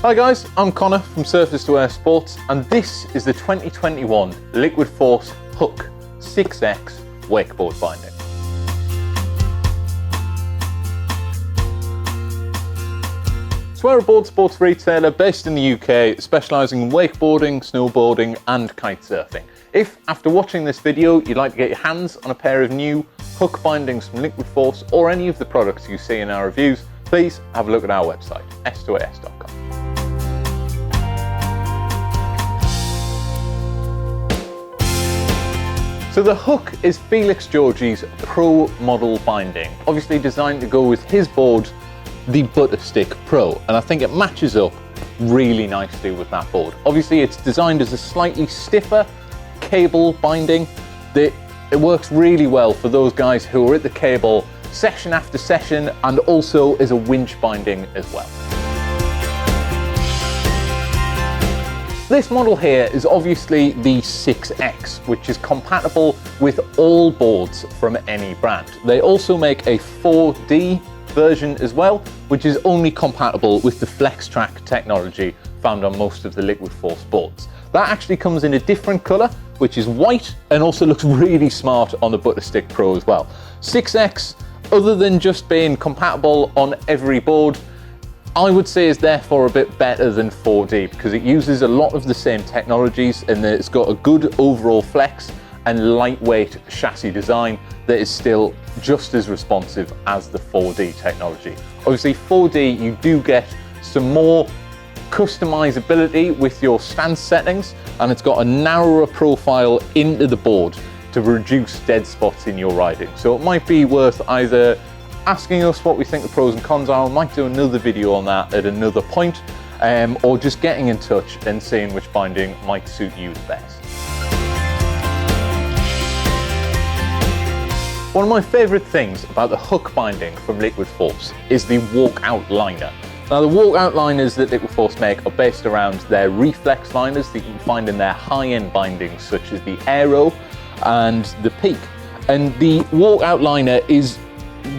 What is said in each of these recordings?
Hi guys, I'm Connor from Surface to Air Sports, and this is the 2021 Liquid Force Hook 6X wakeboard binding. So we're a board sports retailer based in the UK, specialising in wakeboarding, snowboarding and kite surfing. If, after watching this video, you'd like to get your hands on a pair of new hook bindings from Liquid Force or any of the products you see in our reviews, please have a look at our website, s2as.com. So the hook is Felix Georgies Pro model binding, obviously designed to go with his board, the Butterstick Pro, and I think it matches up really nicely with that board. Obviously it's designed as a slightly stiffer cable binding that it works really well for those guys who are at the cable session after session, and also as a winch binding as well. This model here is obviously the 6X, which is compatible with all boards from any brand. They also make a 4D version as well, which is only compatible with the Flex Track technology found on most of the Liquid Force boards. That actually comes in a different colour, which is white, and also looks really smart on the Butterstick Pro as well. 6X, other than just being compatible on every board, I would say is therefore a bit better than 4D because it uses a lot of the same technologies and it's got a good overall flex and lightweight chassis design that is still just as responsive as the 4D technology. Obviously 4D, you do get some more customizability with your stance settings, and it's got a narrower profile into the board to reduce dead spots in your riding. So it might be worth either asking us what we think the pros and cons are. I might do another video on that at another point, or just getting in touch and seeing which binding might suit you the best. One of my favourite things about the hook binding from Liquid Force is the Walkout Liner. Now the Walkout Liners that Liquid Force make are based around their Reflex Liners that you can find in their high-end bindings such as the Aero and the Peak. And the Walkout Liner is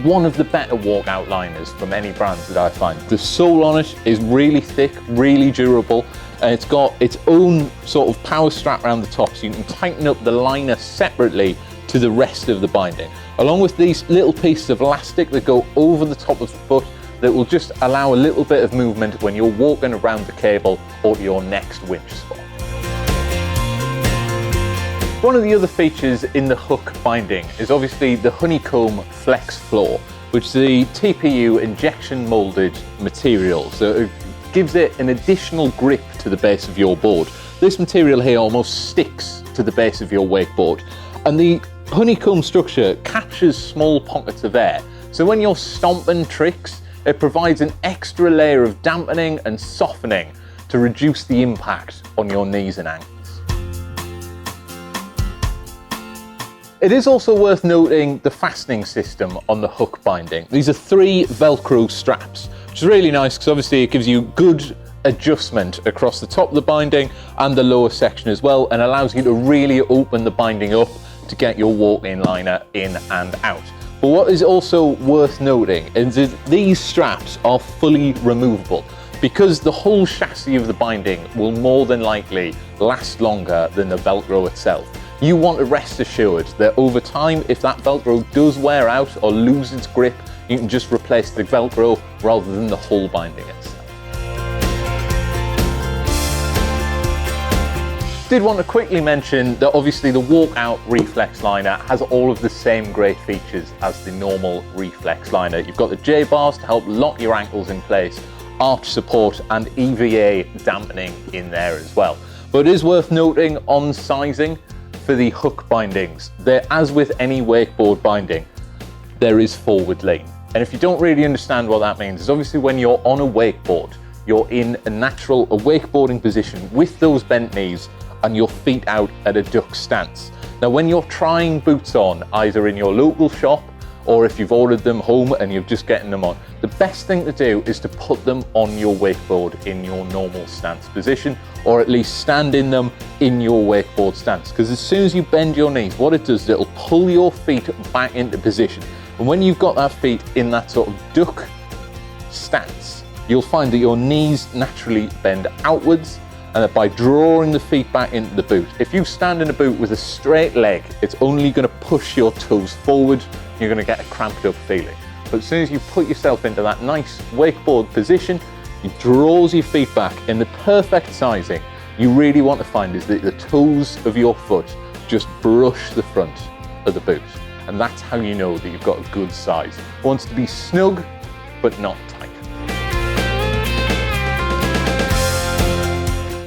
one of the better walkout liners from any brands that I find. The sole on it is really thick, really durable, and it's got its own sort of power strap around the top so you can tighten up the liner separately to the rest of the binding, along with these little pieces of elastic that go over the top of the foot that will just allow a little bit of movement when you're walking around the cable or to your next winch spot. One of the other features in the hook binding is obviously the Honeycomb Flex Floor, which is the TPU injection molded material. So it gives it an additional grip to the base of your board. This material here almost sticks to the base of your wakeboard, and the honeycomb structure captures small pockets of air. So when you're stomping tricks, it provides an extra layer of dampening and softening to reduce the impact on your knees and ankles. It is also worth noting the fastening system on the hook binding. These are 3 Velcro straps, which is really nice because obviously it gives you good adjustment across the top of the binding and the lower section as well, and allows you to really open the binding up to get your walk-in liner in and out. But what is also worth noting is that these straps are fully removable because the whole chassis of the binding will more than likely last longer than the Velcro itself. You want to rest assured that over time, if that Velcro does wear out or lose its grip, you can just replace the Velcro rather than the whole binding itself. Did want to quickly mention that obviously the Walkout Reflex Liner has all of the same great features as the normal Reflex Liner. You've got the J-bars to help lock your ankles in place, arch support and EVA dampening in there as well. But it is worth noting on sizing for the hook bindings, there, as with any wakeboard binding, there is forward lean. And if you don't really understand what that means, is obviously when you're on a wakeboard, you're in a wakeboarding position with those bent knees and your feet out at a duck stance. Now when you're trying boots on, either in your local shop or if you've ordered them home and you're just getting them on, the best thing to do is to put them on your wakeboard in your normal stance position, or at least stand in them in your wakeboard stance. Because as soon as you bend your knees, what it does is it'll pull your feet back into position. And when you've got that feet in that sort of duck stance, you'll find that your knees naturally bend outwards, and that by drawing the feet back into the boot, if you stand in a boot with a straight leg, it's only going to push your toes forward. You're going to get a cramped up feeling. But as soon as you put yourself into that nice wakeboard position, it draws your feet back in the perfect sizing. You really want to find is that the toes of your foot just brush the front of the boot. And that's how you know that you've got a good size. It wants to be snug, but not tight.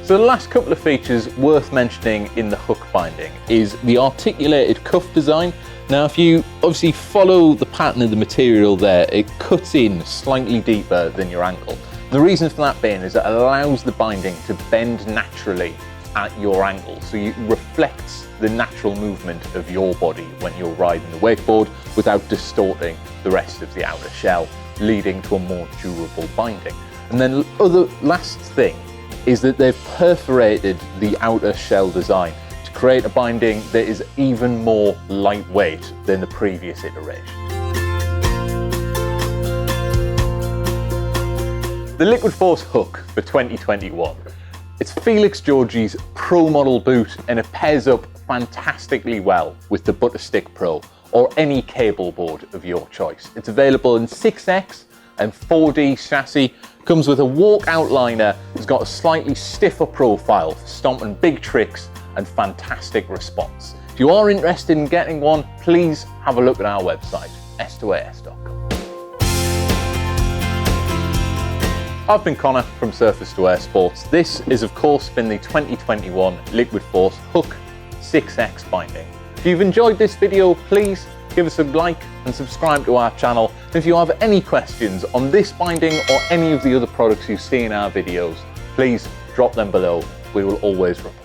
So the last couple of features worth mentioning in the hook binding is the articulated cuff design. Now, if you obviously follow the pattern of the material there, it cuts in slightly deeper than your ankle. The reason for that being is it allows the binding to bend naturally at your ankle, so it reflects the natural movement of your body when you're riding the wakeboard without distorting the rest of the outer shell, leading to a more durable binding. And then the last thing is that they've perforated the outer shell design to create a binding that is even more lightweight than the previous iteration. The Liquid Force hook for 2021. It's Felix Georgies Pro model boot, and it pairs up fantastically well with the Butterstick Pro or any cable board of your choice. It's available in 6X and 4D chassis. Comes with a Walkout Liner. It's got a slightly stiffer profile for stomping big tricks and fantastic response. If you are interested in getting one, please have a look at our website, s2as.com. I've been Connor from Surface to Air Sports. This has of course been the 2021 Liquid Force Hook 6X binding. If you've enjoyed this video, please give us a like and subscribe to our channel. And if you have any questions on this binding or any of the other products you see in our videos, please drop them below. We will always reply.